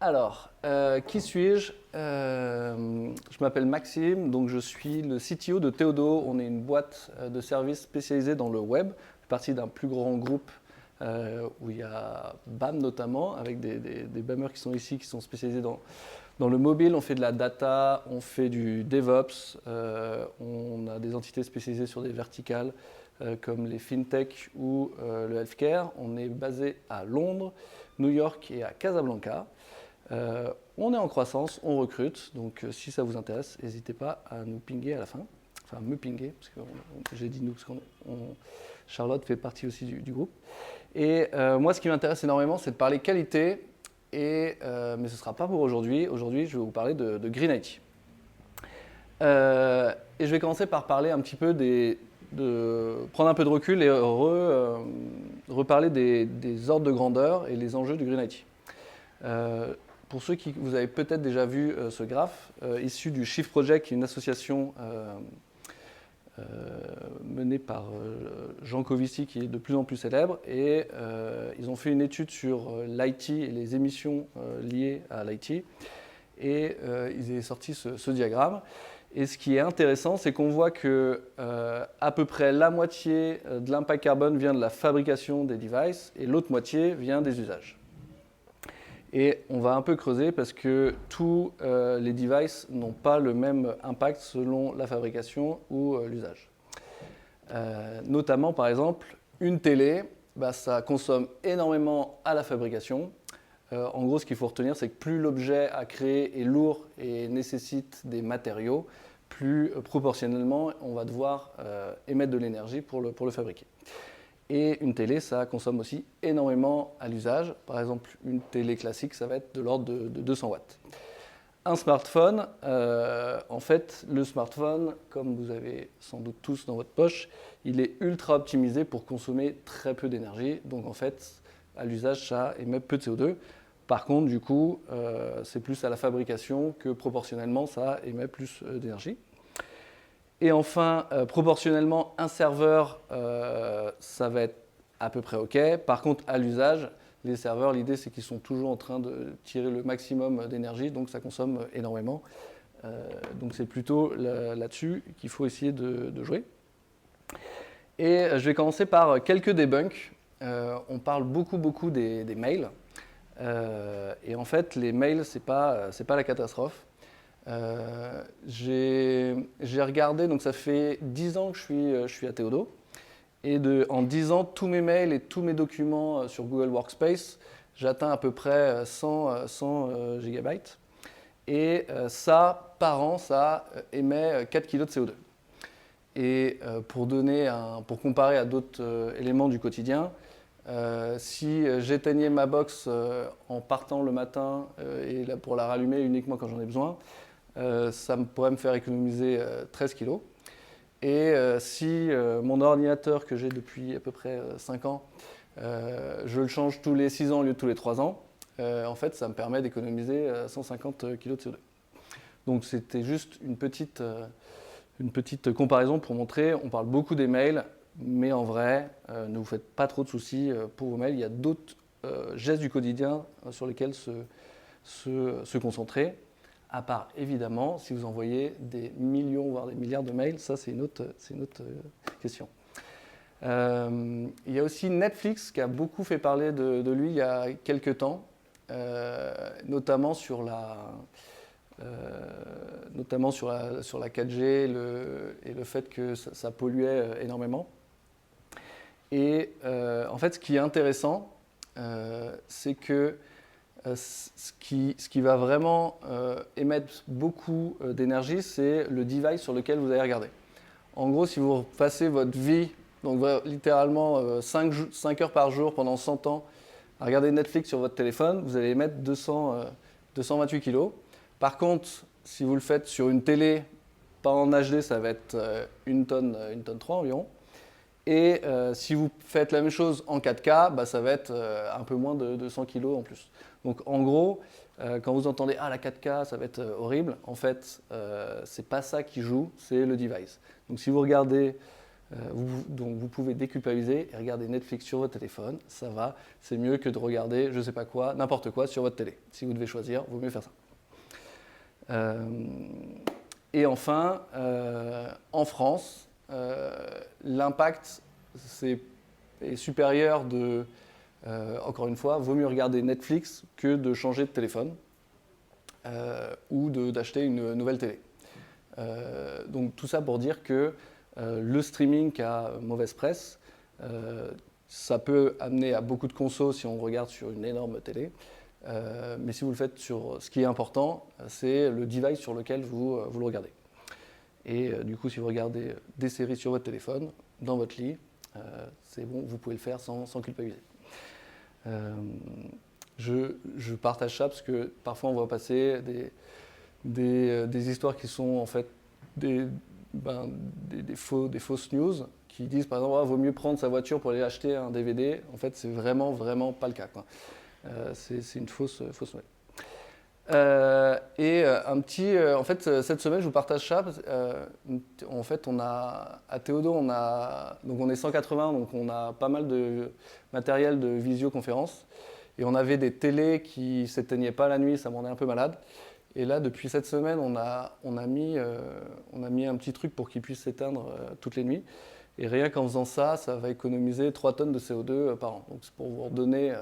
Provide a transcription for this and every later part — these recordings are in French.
Alors, qui suis-je? Je m'appelle Maxime, donc je suis le CTO de Theodo. On est une boîte de services spécialisée dans le web. Je fais partie d'un plus grand groupe où il y a BAM notamment, avec des BAMers qui sont ici, qui sont spécialisés dans le mobile. On fait de la data, on fait du DevOps, on a des entités spécialisées sur des verticales comme les FinTech ou le Healthcare. On est basé à Londres, New York et à Casablanca. On est en croissance, on recrute, donc si ça vous intéresse, n'hésitez pas à nous pinguer à la fin. Enfin, me pinguer, parce que j'ai dit nous, parce que Charlotte fait partie aussi du groupe. Et moi, ce qui m'intéresse énormément, c'est de parler qualité, mais ce ne sera pas pour aujourd'hui. Aujourd'hui, je vais vous parler de Green IT. Et je vais commencer par parler un petit peu prendre un peu de recul et reparler des ordres de grandeur et les enjeux du Green IT. Pour ceux qui vous avez peut-être déjà vu ce graphe, issu du Shift Project, qui est une association menée par Jean Covici, qui est de plus en plus célèbre, et ils ont fait une étude sur l'IT et les émissions liées à l'IT, et ils ont sorti ce diagramme. Et ce qui est intéressant, c'est qu'on voit que à peu près la moitié de l'impact carbone vient de la fabrication des devices, et l'autre moitié vient des usages. Et on va un peu creuser parce que tous les devices n'ont pas le même impact selon la fabrication ou l'usage. Notamment, par exemple, une télé, ça consomme énormément à la fabrication. En gros, ce qu'il faut retenir, c'est que plus l'objet à créer est lourd et nécessite des matériaux, plus proportionnellement, on va devoir émettre de l'énergie pour le fabriquer. Et une télé, ça consomme aussi énormément à l'usage. Par exemple, une télé classique, ça va être de l'ordre de 200 watts. Un smartphone, en fait, le smartphone, comme vous avez sans doute tous dans votre poche, il est ultra optimisé pour consommer très peu d'énergie. Donc en fait, à l'usage, ça émet peu de CO2. Par contre, du coup, c'est plus à la fabrication que proportionnellement, ça émet plus d'énergie. Et enfin, proportionnellement, un serveur, ça va être à peu près OK. Par contre, à l'usage, les serveurs, l'idée, c'est qu'ils sont toujours en train de tirer le maximum d'énergie, donc ça consomme énormément. Donc c'est plutôt là-dessus qu'il faut essayer de jouer. Et je vais commencer par quelques debunks. On parle beaucoup des mails. Et en fait, les mails, c'est pas la catastrophe. J'ai regardé, donc ça fait 10 ans que je suis à Theodo. Et en 10 ans, tous mes mails et tous mes documents sur Google Workspace, j'atteins à peu près 100 gigabytes. Et ça, par an, ça émet 4 kg de CO2. Et pour comparer à d'autres éléments du quotidien, si j'éteignais ma box en partant le matin et pour la rallumer uniquement quand j'en ai besoin, ça pourrait me faire économiser 13 kg. Et si mon ordinateur que j'ai depuis à peu près 5 ans, je le change tous les 6 ans au lieu de tous les 3 ans, en fait, ça me permet d'économiser 150 kg de CO2. Donc c'était juste une petite comparaison pour montrer, on parle beaucoup des mails, mais en vrai, ne vous faites pas trop de soucis pour vos mails. Il y a d'autres gestes du quotidien sur lesquels se concentrer. À part, évidemment, si vous envoyez des millions, voire des milliards de mails, ça c'est une autre question. Il y a aussi Netflix qui a beaucoup fait parler de lui il y a quelques temps, notamment sur la 4G et le fait que ça polluait énormément. Et en fait, ce qui est intéressant, c'est que ce qui va vraiment émettre beaucoup d'énergie, c'est le device sur lequel vous allez regarder. En gros, si vous passez votre vie, donc littéralement 5 heures par jour pendant 100 ans, à regarder Netflix sur votre téléphone, vous allez émettre 228 kg. Par contre, si vous le faites sur une télé, pas en HD, ça va être 1 tonne 3 environ. Et si vous faites la même chose en 4K, ça va être un peu moins de 200 kg en plus. Donc en gros, quand vous entendez « Ah, la 4K, ça va être horrible », en fait, c'est pas ça qui joue, c'est le device. Donc si vous regardez Donc vous pouvez déculpabiliser et regarder Netflix sur votre téléphone, ça va, c'est mieux que de regarder je sais pas quoi, n'importe quoi sur votre télé. Si vous devez choisir, vaut mieux faire ça. Et enfin, en France, l'impact est supérieur de, encore une fois, vaut mieux regarder Netflix que de changer de téléphone ou d'acheter une nouvelle télé. Donc tout ça pour dire que le streaming qui a mauvaise presse, ça peut amener à beaucoup de consos si on regarde sur une énorme télé. Mais si vous le faites sur ce qui est important, c'est le device sur lequel vous le regardez. Et du coup, si vous regardez des séries sur votre téléphone, dans votre lit, c'est bon, vous pouvez le faire sans culpabiliser. Je partage ça parce que parfois on voit passer des histoires qui sont en fait des fausses news qui disent par exemple vaut mieux prendre sa voiture pour aller acheter un DVD. En fait, c'est vraiment pas le cas, quoi. C'est une fausse nouvelle. En fait, cette semaine, je vous partage ça. En fait, à Théodo, donc on est 180, donc on a pas mal de matériel de visioconférence. Et on avait des télés qui ne s'éteignaient pas la nuit, ça me rendait un peu malade. Et là, depuis cette semaine, on a mis un petit truc pour qu'ils puissent s'éteindre toutes les nuits. Et rien qu'en faisant ça, ça va économiser 3 tonnes de CO2 par an. Donc c'est pour vous redonner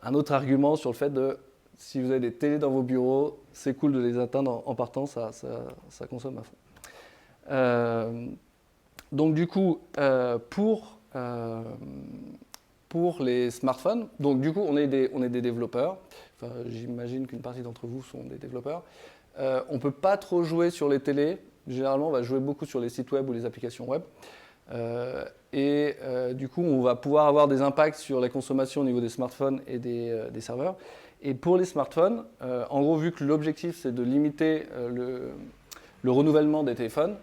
un autre argument sur le fait de, si vous avez des télés dans vos bureaux, c'est cool de les atteindre en partant, ça consomme à fond. Donc du coup, pour les smartphones, donc du coup on est des développeurs, enfin, j'imagine qu'une partie d'entre vous sont des développeurs. On ne peut pas trop jouer sur les télés, généralement on va jouer beaucoup sur les sites web ou les applications web. Du coup on va pouvoir avoir des impacts sur la consommation au niveau des smartphones et des serveurs. Et pour les smartphones, en gros vu que l'objectif c'est de limiter le renouvellement des téléphones,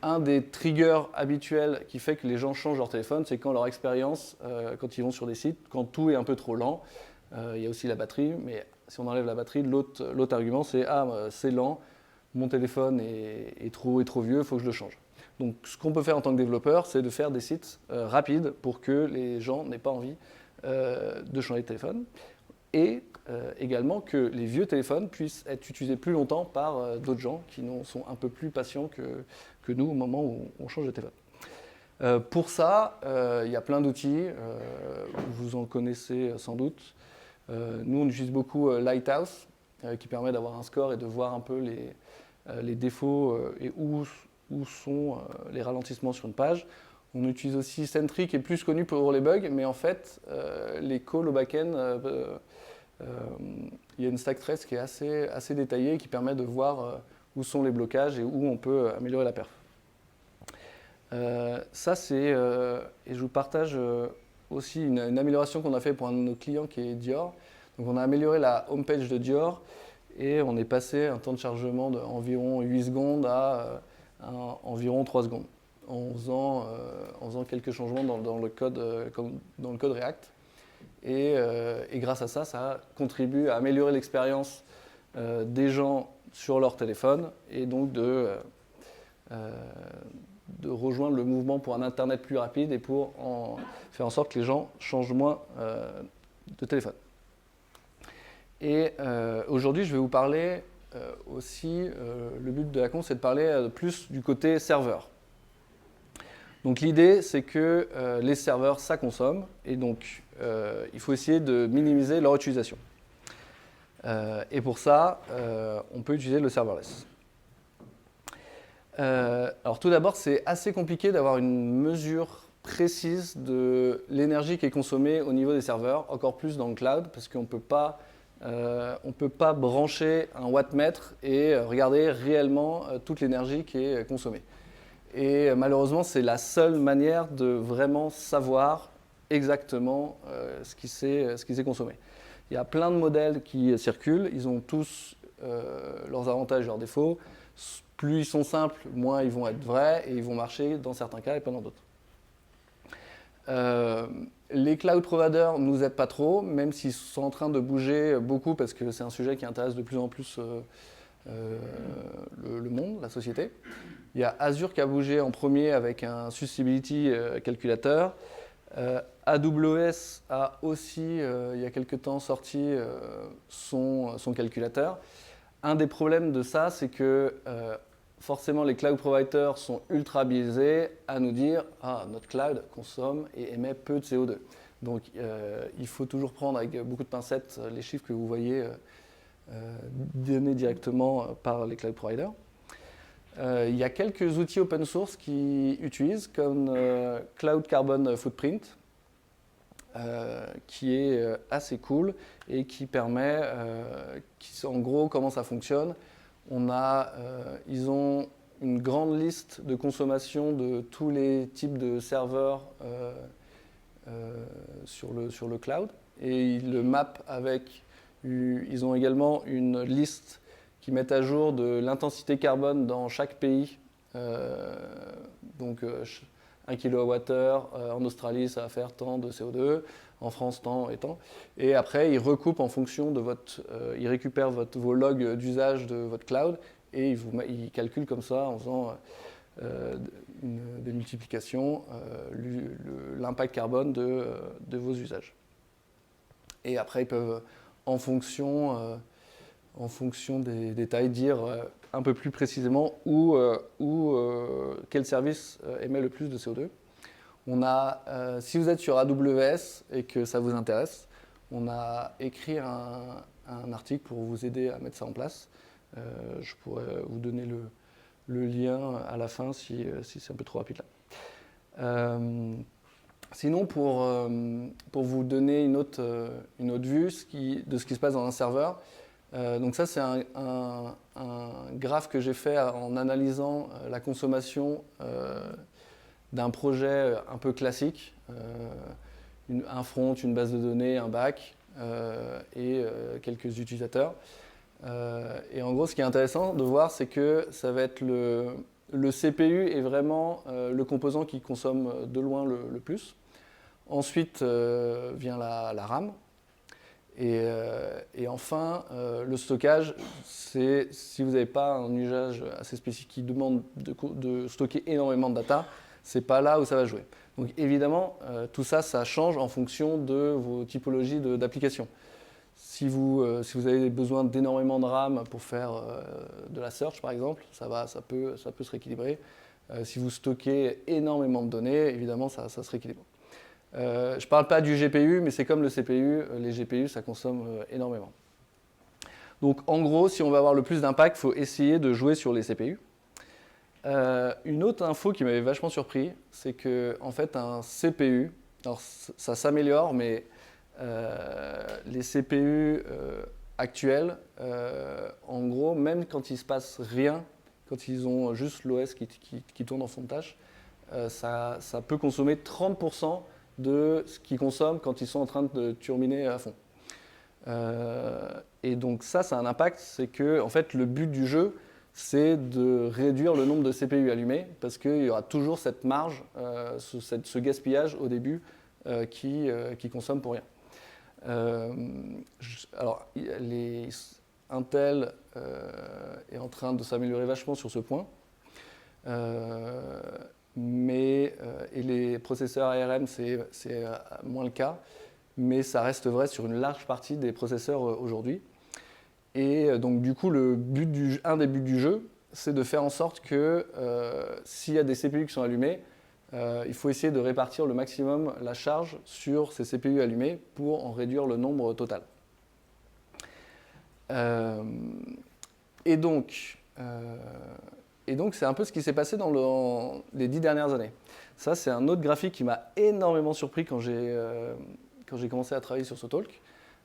un des triggers habituels qui fait que les gens changent leur téléphone, c'est quand leur expérience, quand ils vont sur des sites, quand tout est un peu trop lent. Il y a aussi la batterie, mais si on enlève la batterie, l'autre argument c'est « Ah, c'est lent, mon téléphone est trop vieux, il faut que je le change ». Donc ce qu'on peut faire en tant que développeur, c'est de faire des sites rapides pour que les gens n'aient pas envie de changer de téléphone. Et également que les vieux téléphones puissent être utilisés plus longtemps par d'autres gens qui sont un peu plus patients que nous au moment où on change de téléphone. Pour ça, il y a plein d'outils, vous en connaissez sans doute. Nous, on utilise beaucoup Lighthouse, qui permet d'avoir un score et de voir un peu les défauts et où sont les ralentissements sur une page. On utilise aussi Sentry, qui est plus connu pour les bugs, mais en fait, les calls au back-end, il y a une stack trace qui est assez détaillée, qui permet de voir où sont les blocages et où on peut améliorer la perf. Ça, et je vous partage aussi une amélioration qu'on a fait pour un de nos clients qui est Dior. Donc on a amélioré la homepage de Dior et on est passé un temps de chargement d'environ 8 secondes à environ 3 secondes en faisant quelques changements dans le code React. Et grâce à ça, ça contribue à améliorer l'expérience des gens sur leur téléphone et donc de rejoindre le mouvement pour un Internet plus rapide et pour faire en sorte que les gens changent moins de téléphone. Et aujourd'hui, je vais vous parler aussi, le but de la con, c'est de parler plus du côté serveur. Donc l'idée, c'est que les serveurs, ça consomme, et donc il faut essayer de minimiser leur utilisation. Et pour ça, on peut utiliser le serverless. Alors tout d'abord, c'est assez compliqué d'avoir une mesure précise de l'énergie qui est consommée au niveau des serveurs, encore plus dans le cloud, parce qu'on ne peut pas brancher un wattmètre et regarder réellement toute l'énergie qui est consommée. Et malheureusement, c'est la seule manière de vraiment savoir exactement ce qui s'est consommé. Il y a plein de modèles qui circulent, ils ont tous leurs avantages et leurs défauts. Plus ils sont simples, moins ils vont être vrais et ils vont marcher dans certains cas et pas dans d'autres. Les cloud providers ne nous aident pas trop, même s'ils sont en train de bouger beaucoup parce que c'est un sujet qui intéresse de plus en plus le monde, la société. Il y a Azure qui a bougé en premier avec un Susceptibility calculateur. AWS a aussi, il y a quelque temps, sorti son calculateur. Un des problèmes de ça, c'est que forcément les cloud providers sont ultra biaisés à nous dire notre cloud consomme et émet peu de CO2. Donc il faut toujours prendre avec beaucoup de pincettes les chiffres que vous voyez donnés directement par les cloud providers. Il y a quelques outils open source qui utilisent, comme Cloud Carbon Footprint, qui est assez cool et qui permet, en gros, comment ça fonctionne. Ils ont une grande liste de consommation de tous les types de serveurs sur le cloud et ils le mappent avec. Ils ont également une liste qui met à jour de l'intensité carbone dans chaque pays. Donc 1 kWh, en Australie ça va faire tant de CO2, en France tant et tant. Et après ils recoupent en fonction de ils récupèrent vos logs d'usage de votre cloud et ils calculent comme ça en faisant des multiplications l'impact carbone de vos usages. Et après ils peuvent en fonction des détails, dire un peu plus précisément quel service émet le plus de CO2. Si vous êtes sur AWS et que ça vous intéresse, on a écrit un article pour vous aider à mettre ça en place. Je pourrais vous donner le lien à la fin si c'est un peu trop rapide là. Sinon, pour vous donner une autre vue de ce qui se passe dans un serveur, donc ça c'est un graphe que j'ai fait en analysant la consommation d'un projet un peu classique, un front, une base de données, un back et quelques utilisateurs. Et en gros ce qui est intéressant de voir c'est que ça va être le CPU est vraiment le composant qui consomme de loin le plus. Ensuite vient la RAM. Et enfin, le stockage, c'est si vous n'avez pas un usage assez spécifique qui demande de stocker énormément de data, c'est pas là où ça va jouer. Donc évidemment, tout ça, ça change en fonction de vos typologies d'applications. Si vous avez besoin d'énormément de RAM pour faire de la search, par exemple, ça peut se rééquilibrer. Si vous stockez énormément de données, évidemment, ça se rééquilibre. Je ne parle pas du GPU, mais c'est comme le CPU, les GPU, ça consomme énormément. Donc en gros, si on veut avoir le plus d'impact, il faut essayer de jouer sur les CPU. Une autre info qui m'avait vachement surpris, c'est qu'en fait un CPU, alors ça s'améliore, mais les CPU actuels, en gros, même quand il ne se passe rien, quand ils ont juste l'OS qui tourne en fond de tâche, ça peut consommer 30% de ce qu'ils consomment quand ils sont en train de turbiner à fond. Et donc ça a un impact, c'est que en fait, le but du jeu, c'est de réduire le nombre de CPU allumés, parce qu'il y aura toujours cette marge, ce gaspillage au début qui consomme pour rien. Alors, Intel est en train de s'améliorer vachement sur ce point. Et les processeurs ARM, c'est moins le cas, mais ça reste vrai sur une large partie des processeurs aujourd'hui. Et donc du coup, un des buts du jeu, c'est de faire en sorte que s'il y a des CPU qui sont allumés, il faut essayer de répartir le maximum la charge sur ces CPU allumés pour en réduire le nombre total. Et donc, c'est un peu ce qui s'est passé dans les 10 dernières années. Ça, c'est un autre graphique qui m'a énormément surpris quand j'ai commencé à travailler sur ce talk.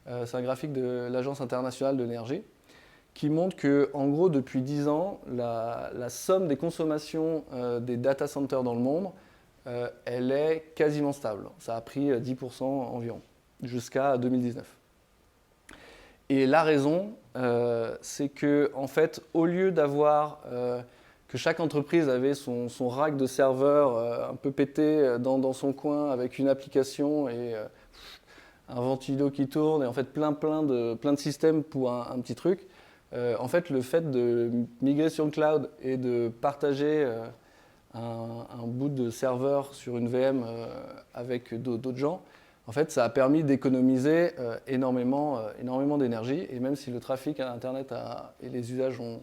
C'est un graphique de l'Agence internationale de l'énergie qui montre que, en gros, depuis 10 ans, la somme des consommations des data centers dans le monde, elle est quasiment stable. Ça a pris 10% environ, jusqu'à 2019. Et la raison, c'est que, en fait, au lieu d'avoir que chaque entreprise avait son rack de serveurs un peu pété dans son coin avec une application et un ventilo qui tourne et en fait plein de systèmes pour un petit truc, En fait, le fait de migrer sur le cloud et de partager un bout de serveur sur une VM avec d'autres gens, en fait, ça a permis d'économiser énormément d'énergie. Et même si le trafic à Internet et les usages ont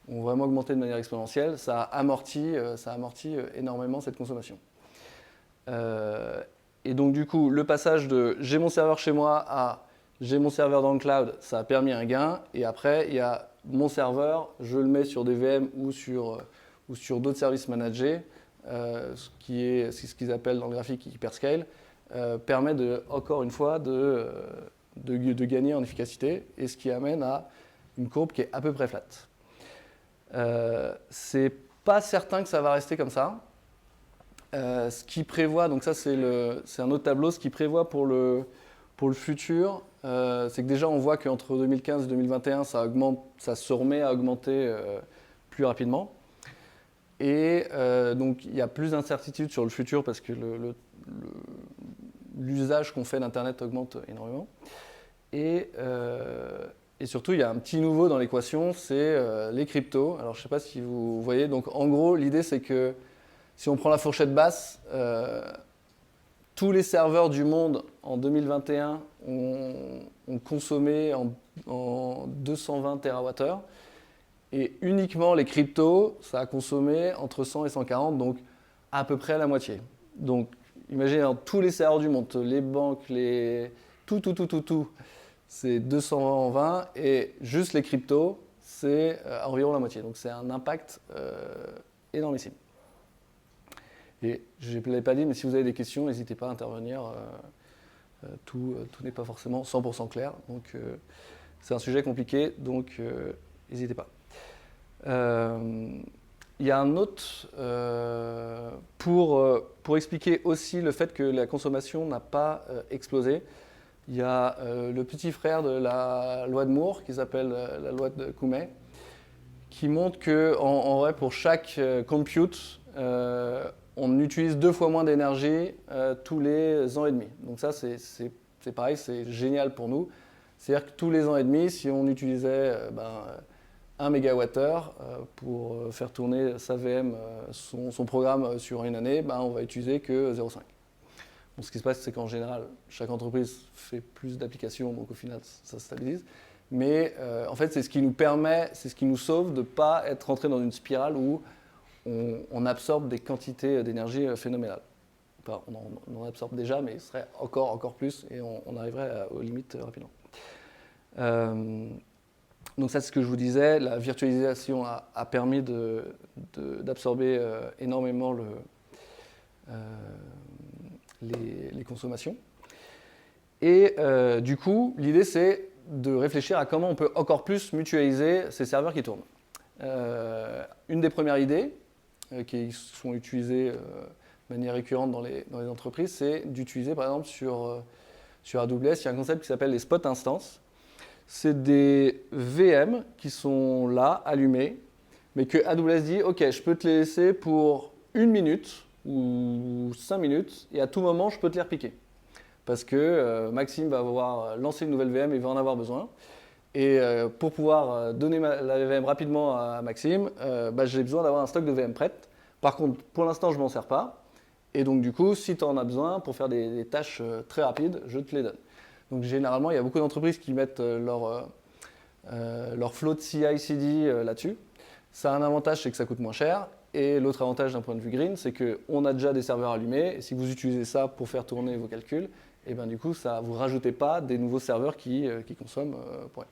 vraiment augmenté de manière exponentielle, ça a amorti énormément cette consommation. Et donc du coup, le passage de j'ai mon serveur chez moi à j'ai mon serveur dans le cloud, ça a permis un gain. Et après, il y a mon serveur, je le mets sur des VM ou sur d'autres services managés, ce qu'ils appellent dans le graphique hyperscale, permet encore une fois de gagner en efficacité, et ce qui amène à une courbe qui est à peu près flat. C'est pas certain que ça va rester comme ça. Ce qui prévoit, donc ça c'est un autre tableau, ce qui prévoit pour le futur, c'est que déjà on voit qu'entre 2015 et 2021, ça se remet à augmenter plus rapidement. Et donc il y a plus d'incertitudes sur le futur parce que l'usage qu'on fait d'Internet augmente énormément. Et surtout, il y a un petit nouveau dans l'équation, c'est les cryptos. Alors je ne sais pas si vous voyez, donc en gros l'idée c'est que si on prend la fourchette basse, tous les serveurs du monde en 2021 ont consommé en 220 TWh. Et uniquement les cryptos, ça a consommé entre 100 et 140, donc à peu près la moitié. Donc imaginez tous les serveurs du monde, les banques, tout, c'est 220, et juste les cryptos, c'est environ la moitié. Donc c'est un impact énormissime. Et je ne l'ai pas dit, mais si vous avez des questions, n'hésitez pas à intervenir. Tout n'est pas forcément 100% clair. Donc, c'est un sujet compliqué, donc n'hésitez pas. Il y a un autre, pour expliquer aussi le fait que la consommation n'a pas explosé, il y a le petit frère de la loi de Moore, qui s'appelle la loi de Koomey, qui montre qu'en vrai, pour chaque compute, on utilise 2 fois moins d'énergie tous les ans et demi. Donc ça, c'est pareil, c'est génial pour nous. C'est-à-dire que tous les ans et demi, si on utilisait 1 MWh pour faire tourner sa VM, son programme sur une année, on va utiliser que 0,5. Bon, ce qui se passe, c'est qu'en général, chaque entreprise fait plus d'applications, donc au final, ça se stabilise. Mais en fait, c'est ce qui nous permet, c'est ce qui nous sauve de ne pas être rentré dans une spirale où on absorbe des quantités d'énergie phénoménales. Enfin, on en absorbe déjà, mais il serait encore plus, et on arriverait aux limites rapidement. Donc ça, c'est ce que je vous disais, la virtualisation a permis d'absorber énormément les consommations. Et du coup, l'idée, c'est de réfléchir à comment on peut encore plus mutualiser ces serveurs qui tournent. Une des premières idées, qui sont utilisées de manière récurrente dans les entreprises, c'est d'utiliser par exemple sur AWS, il y a un concept qui s'appelle les spot instances. C'est des VM qui sont là, allumés, mais que AWS dit, ok, je peux te les laisser pour 1 minute ou 5 minutes, et à tout moment, je peux te les repiquer. Parce que Maxime va avoir lancé une nouvelle VM et va en avoir besoin. Et pour pouvoir donner la VM rapidement à Maxime, j'ai besoin d'avoir un stock de VM prête. Par contre, pour l'instant, je ne m'en sers pas. Et donc, du coup, si tu en as besoin pour faire des tâches très rapides, je te les donne. Donc, généralement, il y a beaucoup d'entreprises qui mettent leur flow de CI/CD là-dessus. Ça a un avantage, c'est que ça coûte moins cher. Et l'autre avantage d'un point de vue green, c'est qu'on a déjà des serveurs allumés. Et si vous utilisez ça pour faire tourner vos calculs, et du coup, vous ne rajoutez pas des nouveaux serveurs qui consomment pour rien.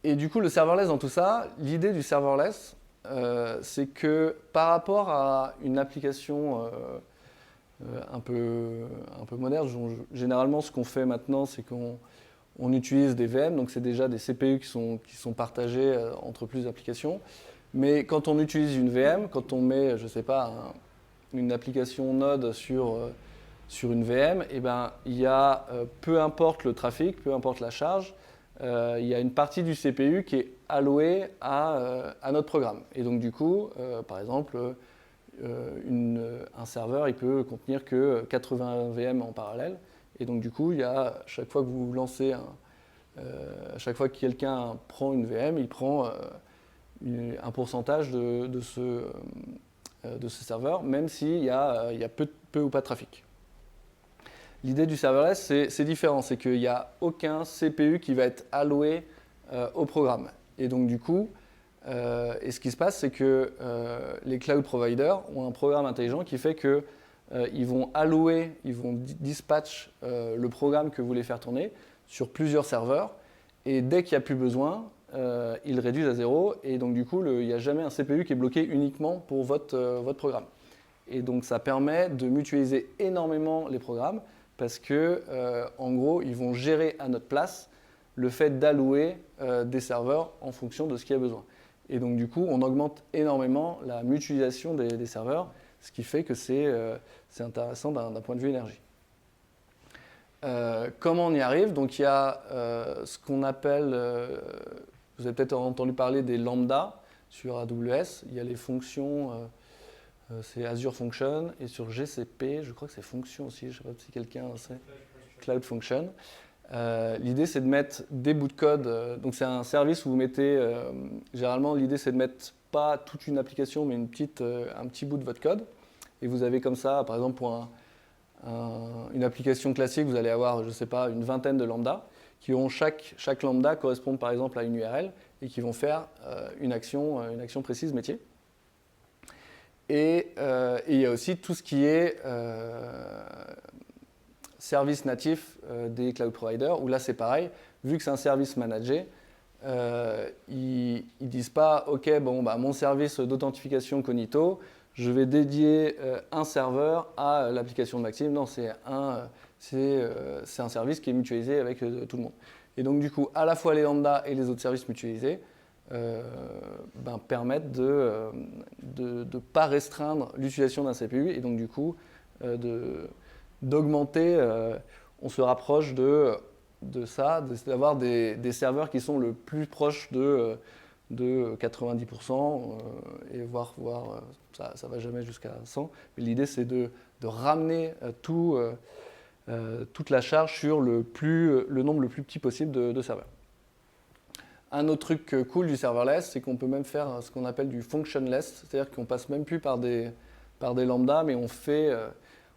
Et du coup, le serverless dans tout ça, l'idée du serverless, c'est que par rapport à une application un peu moderne, généralement ce qu'on fait maintenant, c'est qu'on utilise des VM, donc c'est déjà des CPU qui sont partagés entre plusieurs applications. Mais quand on utilise une VM, quand on met, je ne sais pas, une application Node sur une VM, il y a, peu importe le trafic, peu importe la charge, il y a une partie du CPU qui est allouée à notre programme. Et donc du coup, par exemple, un serveur, il peut contenir que 80 VM en parallèle. Et donc du coup, chaque fois que vous lancez À chaque fois que quelqu'un prend une VM, il prend un pourcentage de ce serveur, même s'il y a peu ou pas de trafic. L'idée du serverless, c'est différent, c'est qu'il n'y a aucun CPU qui va être alloué au programme. Et donc du coup, ce qui se passe, c'est que les cloud providers ont un programme intelligent qui fait que ils vont dispatch le programme que vous voulez faire tourner sur plusieurs serveurs, et dès qu'il n'y a plus besoin, ils réduisent à zéro, et donc du coup, il n'y a jamais un CPU qui est bloqué uniquement pour votre programme. Et donc ça permet de mutualiser énormément les programmes, parce que en gros, ils vont gérer à notre place le fait d'allouer des serveurs en fonction de ce qu'il y a besoin. Et donc du coup, on augmente énormément la mutualisation des serveurs, ce qui fait que c'est intéressant d'un point de vue énergie. Comment on y arrive? Donc il y a ce qu'on appelle, vous avez peut-être entendu parler des lambda sur AWS, il y a les fonctions, c'est Azure Function, et sur GCP, je crois que c'est fonction aussi, je ne sais pas si quelqu'un sait, Cloud Function. L'idée, c'est de mettre des bouts de code. Donc, c'est un service où vous mettez. Généralement, l'idée, c'est de mettre pas toute une application, mais un petit bout de votre code. Et vous avez comme ça, par exemple, pour une application classique, vous allez avoir, je ne sais pas, une vingtaine de lambda qui auront chaque lambda correspond par exemple à une URL et qui vont faire une action précise métier. Et il y a aussi tout ce qui est service natif des cloud providers, où là c'est pareil, vu que c'est un service managé, ils ne disent pas « Ok, bon, bah, mon service d'authentification Cognito, je vais dédier un serveur à l'application de Maxime. » Non, c'est un service qui est mutualisé avec tout le monde. Et donc du coup, à la fois les lambda et les autres services mutualisés permettent de ne pas restreindre l'utilisation d'un CPU, et donc du coup d'augmenter, on se rapproche de ça, d'avoir des serveurs qui sont le plus proches de 90%, et voire ça ne va jamais jusqu'à 100%. Mais l'idée, c'est de ramener toute la charge sur le nombre le plus petit possible de serveurs. Un autre truc cool du serverless, c'est qu'on peut même faire ce qu'on appelle du functionless, c'est-à-dire qu'on passe même plus par des lambdas, mais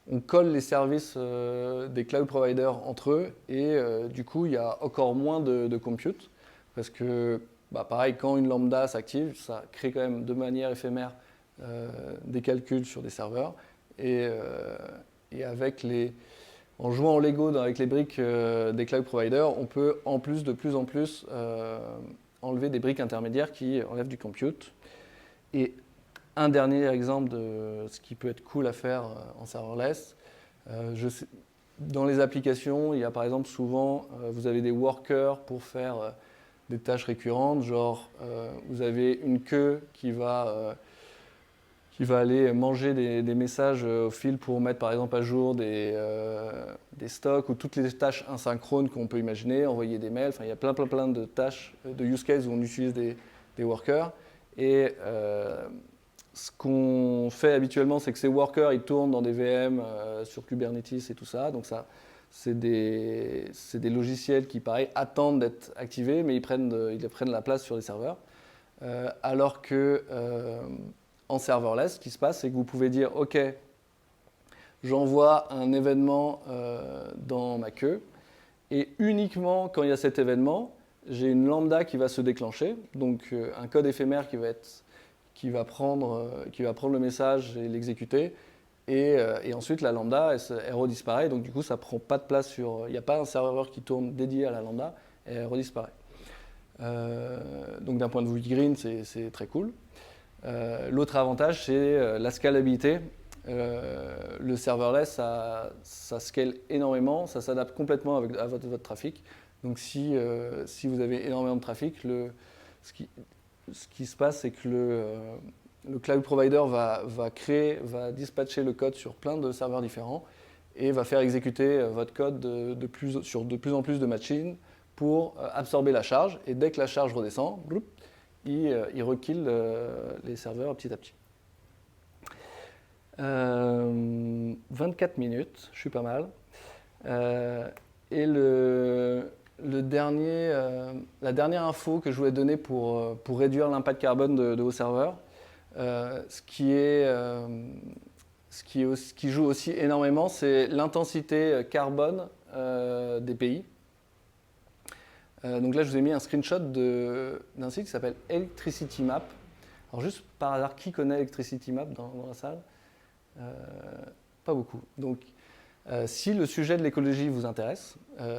on colle les services des cloud providers entre eux, et du coup, il y a encore moins de compute, parce que, pareil, quand une lambda s'active, ça crée quand même de manière éphémère des calculs sur des serveurs, et en jouant en Lego avec les briques des cloud providers, on peut de plus en plus enlever des briques intermédiaires qui enlèvent du compute. Et un dernier exemple de ce qui peut être cool à faire en serverless, dans les applications, il y a par exemple souvent, vous avez des workers pour faire des tâches récurrentes, genre vous avez une queue qui va aller manger des messages au fil pour mettre par exemple à jour des stocks, ou toutes les tâches asynchrones qu'on peut imaginer, envoyer des mails. Enfin, il y a plein de tâches, de use cases où on utilise des workers. Et ce qu'on fait habituellement, c'est que ces workers, ils tournent dans des VM sur Kubernetes et tout ça. Donc ça, c'est des logiciels qui, pareil, attendent d'être activés, mais ils prennent la place sur les serveurs. Alors que en serverless, ce qui se passe, c'est que vous pouvez dire « Ok, j'envoie un événement dans ma queue, et uniquement quand il y a cet événement, j'ai une lambda qui va se déclencher, donc un code éphémère qui va prendre le message et l'exécuter, et ensuite la lambda, elle redisparaît, donc du coup ça ne prend pas de place il n'y a pas un serveur qui tourne dédié à la lambda, et elle redisparaît. Donc d'un point de vue green, c'est très cool. L'autre avantage, c'est la scalabilité. Le serverless, ça scale énormément, ça s'adapte complètement à votre trafic. Donc si vous avez énormément de trafic, ce qui se passe, c'est que le cloud provider va dispatcher le code sur plein de serveurs différents, et va faire exécuter votre code sur de plus en plus de machines pour absorber la charge. Et dès que la charge redescend, il rekill les serveurs petit à petit. 24 minutes, je suis pas mal. Et la dernière info que je voulais donner pour réduire l'impact carbone de vos serveurs, ce qui joue aussi énormément, c'est l'intensité carbone des pays. Donc là, je vous ai mis un screenshot d'un site qui s'appelle Electricity Map. Alors juste par hasard, qui connaît Electricity Map dans la salle? Pas beaucoup. Donc, si le sujet de l'écologie vous intéresse,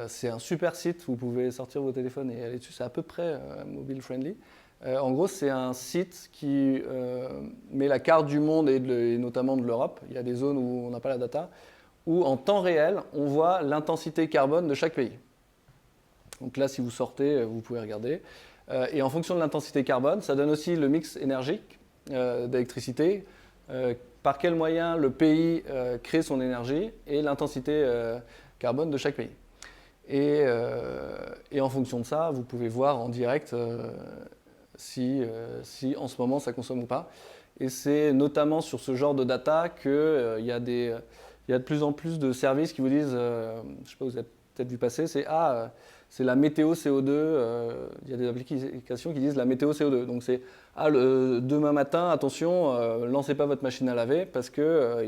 c'est un super site, vous pouvez sortir vos téléphones et aller dessus, c'est à peu près mobile friendly. En gros, c'est un site qui met la carte du monde et notamment de l'Europe, il y a des zones où on n'a pas la data, où en temps réel, on voit l'intensité carbone de chaque pays. Donc là, si vous sortez, vous pouvez regarder. Et en fonction de l'intensité carbone, ça donne aussi le mix énergique d'électricité, par quel moyen le pays crée son énergie et l'intensité carbone de chaque pays. Et en fonction de ça, vous pouvez voir en direct si en ce moment ça consomme ou pas. Et c'est notamment sur ce genre de data qu'il y a de plus en plus de services qui vous disent, je ne sais pas, vous avez peut-être vu passer, c'est la météo CO2. Il y a des applications qui disent la météo CO2. Donc c'est demain matin, attention, lancez pas votre machine à laver parce que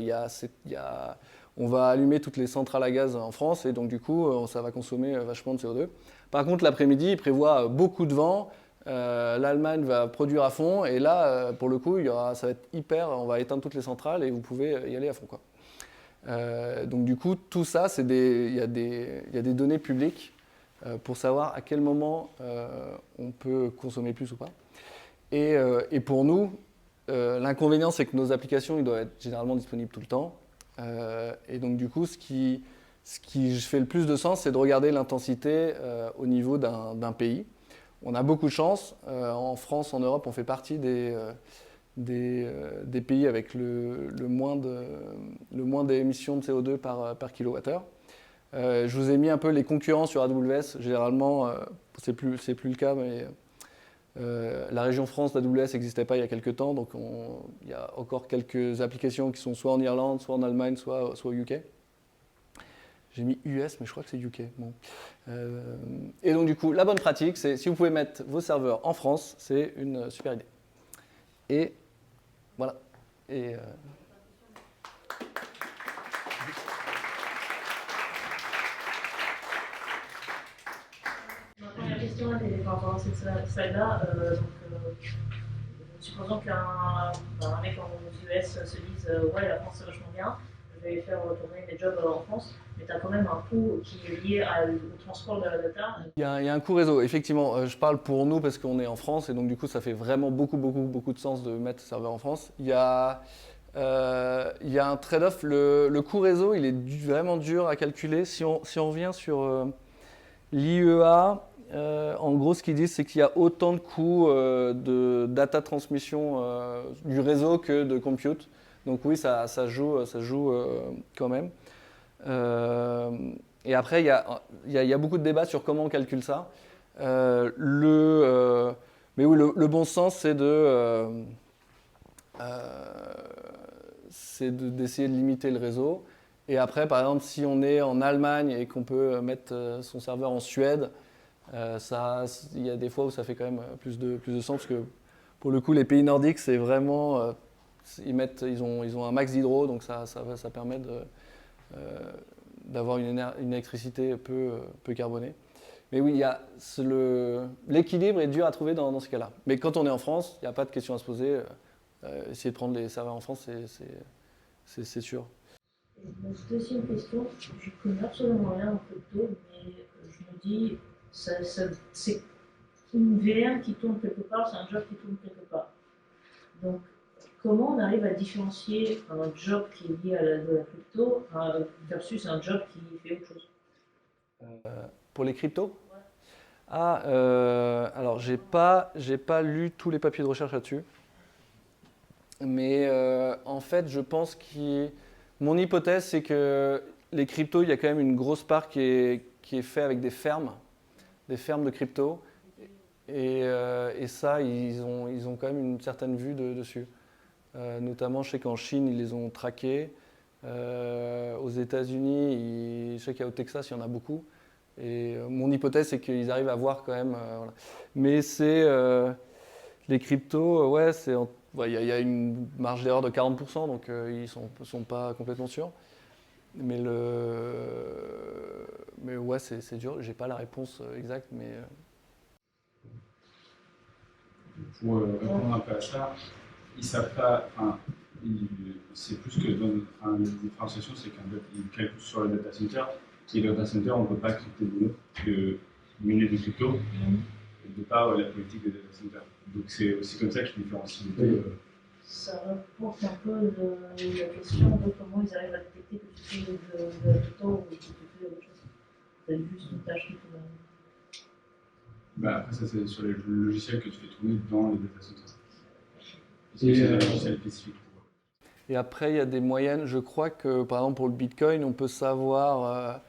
on va allumer toutes les centrales à gaz en France et donc du coup ça va consommer vachement de CO2. Par contre l'après-midi, il prévoit beaucoup de vent. L'Allemagne va produire à fond et là pour le coup ça va être on va éteindre toutes les centrales et vous pouvez y aller à fond, quoi. Donc du coup tout ça, il y a des données publiques pour savoir à quel moment on peut consommer plus ou pas. Et pour nous, l'inconvénient, c'est que nos applications, ils doivent être généralement disponibles tout le temps. Et donc, du coup, ce qui fait le plus de sens, c'est de regarder l'intensité au niveau d'un pays. On a beaucoup de chance. En France, en Europe, on fait partie des pays avec le moins d'émissions de CO2 par kilowattheure. Je vous ai mis un peu les concurrents sur AWS. Généralement, c'est plus le cas, mais la région France d'AWS n'existait pas il y a quelques temps, donc il y a encore quelques applications qui sont soit en Irlande, soit en Allemagne, soit au UK. J'ai mis US, mais je crois que c'est UK. Bon. Et donc du coup, la bonne pratique, c'est si vous pouvez mettre vos serveurs en France, c'est une super idée. Et voilà. Et Ma première question était par rapport à cette slide-là. Supposons qu'un mec aux US se dise ouais, la France c'est vachement bien, je vais faire retourner mes jobs en France, mais tu as quand même un coût qui est lié au transport de la data. il y a un coût réseau. Effectivement, je parle pour nous parce qu'on est en France et donc du coup ça fait vraiment beaucoup de sens de mettre le serveur en France. Il y a un trade-off. Le coût réseau, il est vraiment dur à calculer. Si on revient sur l'IEA, en gros, ce qu'ils disent, c'est qu'il y a autant de coûts de data transmission du réseau que de compute. Donc oui, ça joue quand même. Et après, il y a beaucoup de débats sur comment on calcule ça. Mais oui, le bon sens, c'est d'essayer de limiter le réseau. Et après, par exemple, si on est en Allemagne et qu'on peut mettre son serveur en Suède, il y a des fois où ça fait quand même plus de sens parce que pour le coup, les pays nordiques, c'est vraiment, ils ont un max d'hydro, donc ça permet d'avoir une électricité peu carbonée. Mais oui, l'équilibre est dur à trouver dans ce cas-là. Mais quand on est en France, il n'y a pas de question à se poser. Essayer de prendre les serveurs en France, c'est sûr. Deuxième question, je connais absolument rien en crypto, mais je me dis, c'est une VM qui tourne quelque part, c'est un job qui tourne quelque part. Donc, comment on arrive à différencier un job qui est lié à de la crypto versus un job qui fait autre chose? Pour les cryptos? Ouais. Alors j'ai pas lu tous les papiers de recherche là-dessus. Mais en fait, je pense mon hypothèse, c'est que les cryptos, il y a quand même une grosse part qui est faite avec des fermes de crypto. Et ça, ils ont quand même une certaine vue dessus. Notamment, je sais qu'en Chine, ils les ont traqués. Aux États-Unis, je sais qu'au Texas, il y en a beaucoup. Et mon hypothèse, c'est qu'ils arrivent à voir quand même. Voilà. Mais c'est les cryptos, ouais, il y a une marge d'erreur de 40%, donc ils sont pas complètement sûrs. Mais ouais, c'est dur. J'ai pas la réponse exacte, mais Pour répondre un peu à ça, ils savent pas. Enfin, c'est plus que la différenciation, c'est qu'ils calculent sur le data center. Et le data center, on ne peut pas crypter mieux que miner des cryptos, de par la politique des data centers. Donc c'est aussi comme ça qu'ils différencient les deux. Ça rapporte un peu la question de comment ils arrivent à détecter que tu fais de la crypto ou que tu fais autre chose. Tu as juste une tâche qui te donne. Bah, après, ça, c'est sur les logiciels que tu fais tourner dans les data centers. C'est un logiciel spécifique pour eux. et après, il y a des moyennes. Je crois que, par exemple, pour le Bitcoin, on peut savoir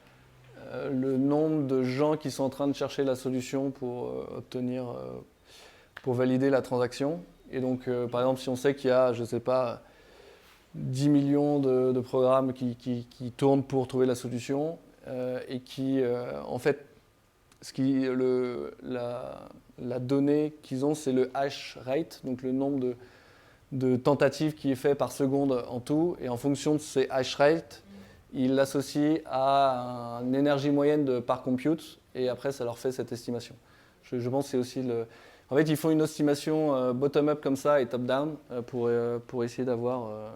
le nombre de gens qui sont en train de chercher la solution pour pour valider la transaction. Et donc, par exemple, si on sait qu'il y a, je ne sais pas, 10 millions de programmes qui tournent pour trouver la solution et qui, en fait, la donnée qu'ils ont, c'est le hash rate, donc le nombre de tentatives qui est fait par seconde en tout. Et en fonction de ces hash rates, ils l'associent à une énergie moyenne par compute. Et après, ça leur fait cette estimation. Je pense que c'est aussi le... En fait, ils font une estimation bottom-up comme ça et top-down pour essayer d'avoir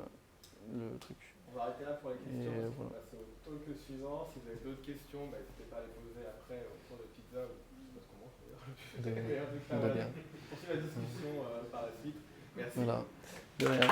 le truc. On va arrêter là pour les questions. Et On voilà. va passer au talk suivant. Si vous avez d'autres questions, n'hésitez pas à les poser après au cours de pizza ou je sais pas ce qu'on mange d'ailleurs. Mais en tout cas, On va bien. poursuivre la discussion par la suite. Merci. Voilà. De rien.